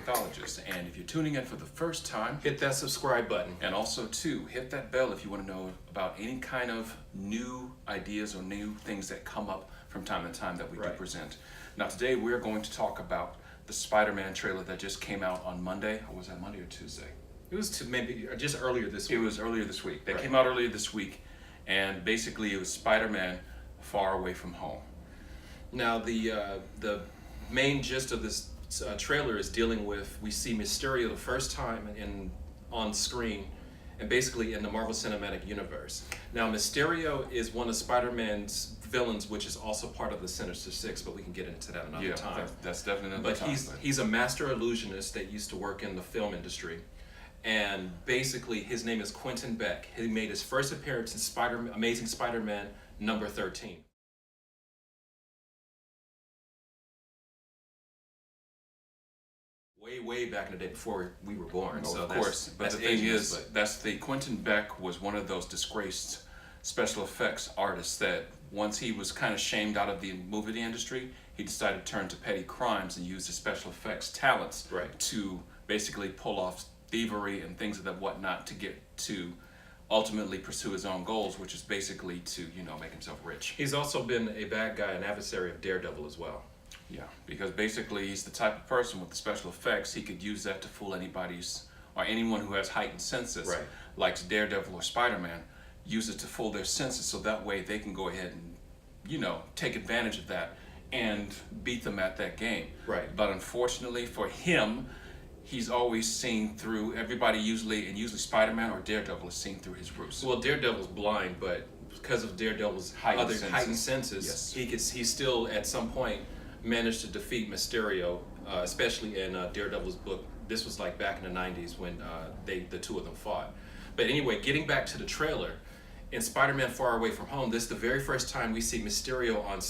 Anthologist. And if you're tuning in for the first time, Hit that subscribe button. and also too, hit that bell if you want to know about any kind of new ideas or new things that come up from time to time that we do Right. present. Now today we're going to talk about the Spider-Man trailer that just came out on Monday. Or was that Monday or Tuesday? It was maybe just earlier this It week. was earlier this week. That Right. came out earlier this week, and basically it was Spider-Man Far Away from Home. Now the main gist of this trailer is dealing with, we see Mysterio the first time on screen, and basically in the Marvel Cinematic Universe. Now Mysterio is one of Spider-Man's villains, which is also part of the Sinister Six, but we can get into that another time. That's definitely another But time. he's a master illusionist that used to work in the film industry, and basically his name is Quentin Beck. He made his first appearance in Amazing Spider-Man number 13. Way back in the day before we were born. Oh, so of course, but that's the thing ageless, is, but- that's the Quentin Beck was one of those disgraced special effects artists that once he was kind of shamed out of the movie industry, he decided to turn to petty crimes and use his special effects talents Right. to basically pull off thievery and things of that whatnot to get to ultimately pursue his own goals, which is basically to, make himself rich. He's also been a bad guy, an adversary of Daredevil as well. Yeah, because basically he's the type of person with the special effects, he could use that to fool anybody's, or anyone who has heightened senses, Right. like Daredevil or Spider-Man, use it to fool their senses so that way they can go ahead and, take advantage of that and beat them at that game. Right. But unfortunately for him, he's always seen through everybody usually Spider-Man or Daredevil is seen through his ruse. Well, Daredevil's blind, but because of Daredevil's Heightened heightened Yes. senses, he still at some point managed to defeat Mysterio, especially in Daredevil's book. This was like back in the 90s when the two of them fought. But anyway, getting back to the trailer, in Spider-Man Far Away from Home, this is the very first time we see Mysterio on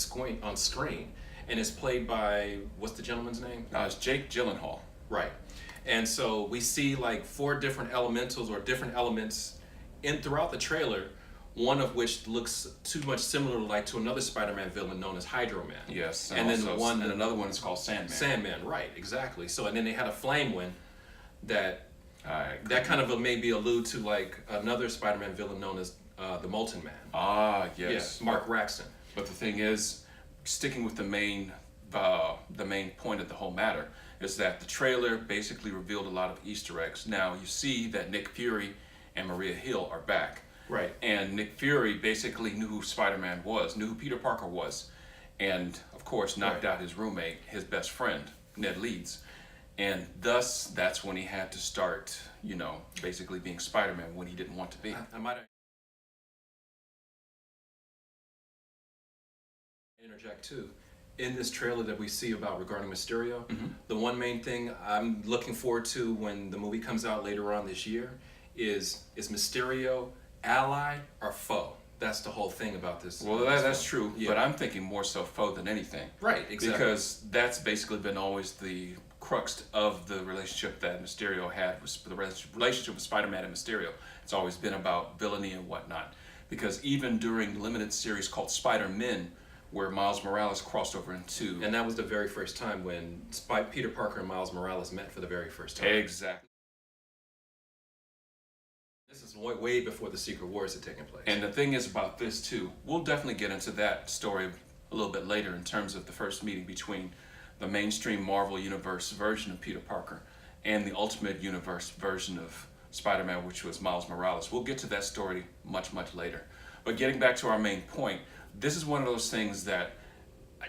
screen, and it's played by, what's the gentleman's name? It's Jake Gyllenhaal. Right. And so we see like 4 different elementals or different elements throughout the trailer, one of which looks too much similar to another Spider-Man villain known as Hydro Man. Yes, And then and another one is called Sandman. Sandman, right, exactly. So and then they had a flame one that That kind of maybe allude to like another Spider-Man villain known as the Molten Man. Yes. Mark Raxton. But the thing is, sticking with the main point of the whole matter is that the trailer basically revealed a lot of Easter eggs. Now you see that Nick Fury and Maria Hill are back. Right. And Nick Fury basically knew who Spider-Man was, knew who Peter Parker was, and of course knocked Right. out his roommate, his best friend, Ned Leeds. And thus, that's when he had to start, basically being Spider-Man when he didn't want to be. I might interject too. In this trailer that we see regarding Mysterio, the one main thing I'm looking forward to when the movie comes out later on this year is Mysterio ally or foe? That's the whole thing about this. Well, this that's film. true, Yeah. but I'm thinking more so foe than anything. Right, exactly. Because that's basically been always the crux of the relationship that Mysterio had, with the relationship with Spider-Man and Mysterio. It's always been about villainy and whatnot. Because even during the limited series called Spider-Men, where Miles Morales crossed over into... And that was the very first time when Peter Parker and Miles Morales met for the very first time. Exactly. This is way before the Secret Wars had taken place. And the thing is about this too, we'll definitely get into that story a little bit later in terms of the first meeting between the mainstream Marvel Universe version of Peter Parker and the Ultimate Universe version of Spider-Man, which was Miles Morales. We'll get to that story much later. But getting back to our main point, this is one of those things that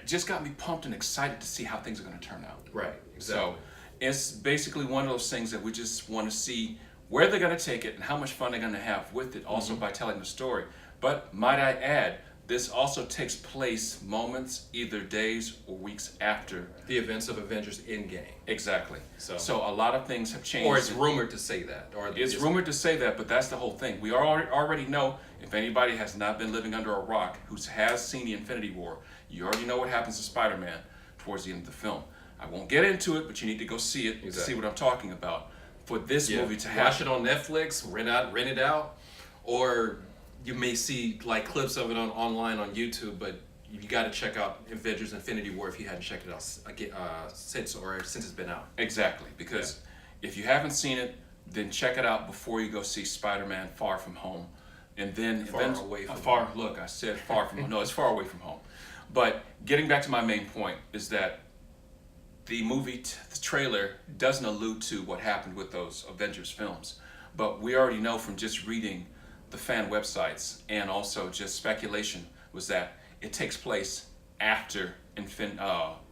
just got me pumped and excited to see how things are going to turn out. Right, exactly. So it's basically one of those things that we just want to see where they're going to take it and how much fun they're going to have with it, also by telling the story. But might I add, this also takes place moments, either days or weeks after The events of Avengers Endgame. Exactly. So a lot of things have changed. Or it's rumored to say that. Or It's rumored to say that, but that's the whole thing. We already know, if anybody has not been living under a rock, who has seen the Infinity War, you already know what happens to Spider-Man towards the end of the film. I won't get into it, but you need to go see it to see what I'm talking about. For this movie to happen. Watch it on Netflix, rent it out, or you may see like clips of it online on YouTube, but you got to check out Avengers Infinity War if you hadn't checked it out since it's been out. Exactly, because if you haven't seen it, then check it out before you go see Spider-Man Far From Home. And then Away from far. Look, I said far from home. No, it's far away from home. But getting back to my main point is that the movie, the trailer doesn't allude to what happened with those Avengers films, but we already know from just reading the fan websites and also just speculation was that it takes place after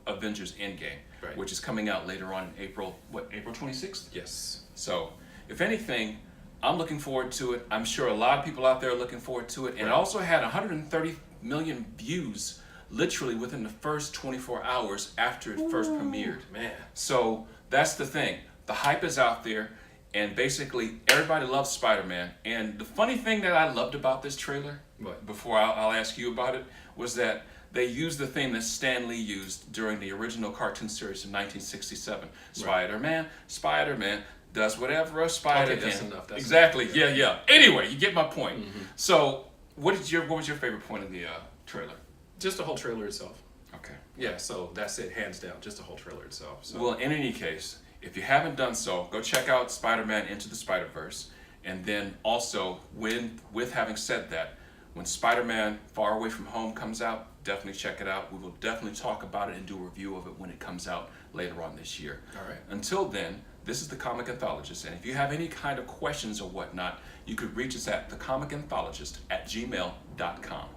Avengers Endgame, Right. which is coming out later on in April 26th? Yes. So, if anything, I'm looking forward to it. I'm sure a lot of people out there are looking forward to it. And it also had 130 million views literally within the first 24 hours after it first premiered. Man. So, that's the thing. The hype is out there, and basically everybody loves Spider-Man. And the funny thing that I loved about this trailer, What? before I'll ask you about it, was that they used the thing that Stan Lee used during the original cartoon series in 1967. Spider-Man, Spider-Man does whatever a spider Okay, that's can. enough, that's exactly. enough. Yeah. Anyway, you get my point. So, what was your favorite point of the trailer? Just the whole trailer itself. Okay. Yeah, so that's it, hands down. Just the whole trailer itself. So. Well, in any case, if you haven't done so, go check out Spider-Man Into the Spider-Verse. And then also, with having said that, when Spider-Man Far Away From Home comes out, definitely check it out. We will definitely talk about it and do a review of it when it comes out later on this year. All right. Until then, this is the Comic Anthologist, and if you have any kind of questions or whatnot, you could reach us at thecomicanthologist@gmail.com.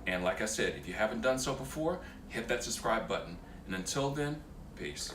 And like I said, if you haven't done so before, hit that subscribe button. And until then, peace.